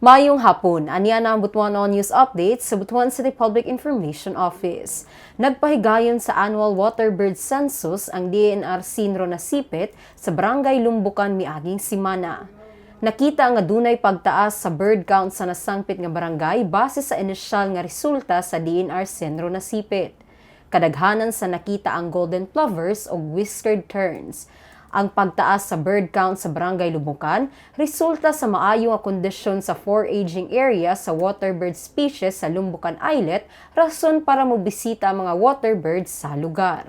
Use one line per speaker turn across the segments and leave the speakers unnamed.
Mayong hapon, aniya na ang Butuan News Update sa Butuan City Public Information Office. Nagpahigayon sa Annual Waterbird Census ang DNR Sinro Nasipit sa Barangay Lumbukan miaging simana. Nakita nga dunay pagtaas sa bird count sa nasangpit nga barangay base sa inisyal nga resulta sa DNR Sinro Nasipit. Kadaghanan sa nakita ang golden plovers o whiskered terns. Ang pagtaas sa bird count sa Barangay Lumbukan resulta sa maayo nga kondisyon sa foraging area sa waterbird species sa Lumbukan Islet, rason para mobisita ang mga waterbirds sa lugar.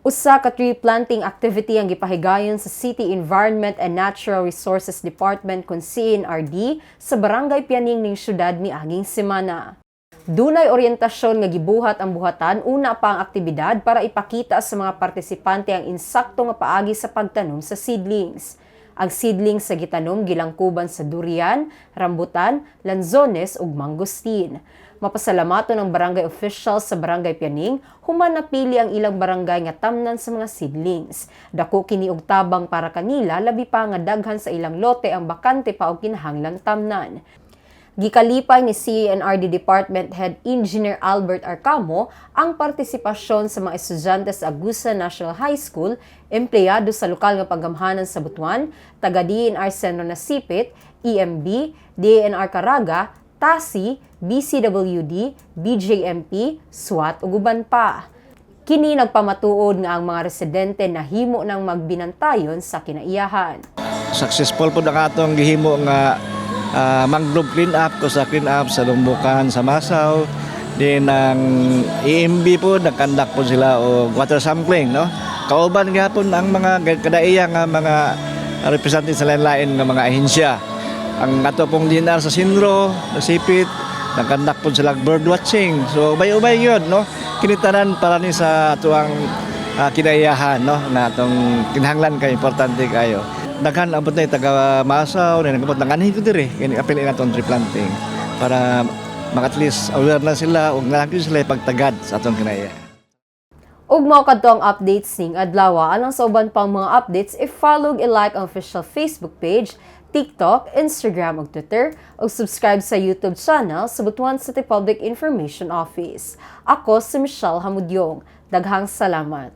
Usa ka tree planting activity ang gipahigayon sa City Environment and Natural Resources Department kun CNRD sa Barangay Pianing ning syudad miaging semana. Dunay oryentasyon nga gibuhat ang buhatan una pa ang aktibidad para ipakita sa mga partisipante ang insakto nga paagi sa pagtanom sa seedlings. Ang seedlings sa gitanom gilangkuban sa durian, rambutan, lanzones ug mangosteen. Mapasalamaton ang barangay official sa Barangay Pianing human napili ang ilang barangay nga tamnan sa mga seedlings. Dako kini og tabang para kanila labi pa nga daghan sa ilang lote ang bakante pa og kinahanglan tamnan. Gikalipay ni CNRD Department Head Engineer Albert Arcamo ang partisipasyon sa mga estudyante sa Agusan National High School, empleyado sa lokal nga paggamhanan sa Butuan, taga DNR Sinro Nasipit, EMB, DNR Caraga, TASI, BCWD, BJMP, SWAT ug uban pa. Kini nagpamatuod nga ang mga residente nahimo ng magbinantayon sa kinaiyahan.
Successful po na atong gihimo nga mangrove clean up ko sa clean up sa Lumbukan, sa Masaw. Din ang EMB po nagkandak po sila o water sampling, no. Kauban gyapon ang mga kadaiya nga mga representative sa lain-lain nga mga ahensya. Ang ato pong dinar sa Sinro, Nasipit, nagkandak po sila bird watching. So ubay-ubay yun, no. Kinitanan para ni sa atuang kinaiyahan, no, na atong kinahanglan kay importante kayo. Daghan abot na taga Masaw na nagabot ng anhin ko diri kini apil na tree planting para at least aware na sila ug nalaki sila pagtagad sa atong kinaya.
Ug mao kadto ang updates ning adlaw. Alang sa uban pang mga updates, i-follow i-like ang official Facebook page, TikTok, Instagram ug Twitter ug subscribe sa YouTube channel sa Butuan City Public Information Office. Ako si Michelle Hamudyong. Daghang salamat.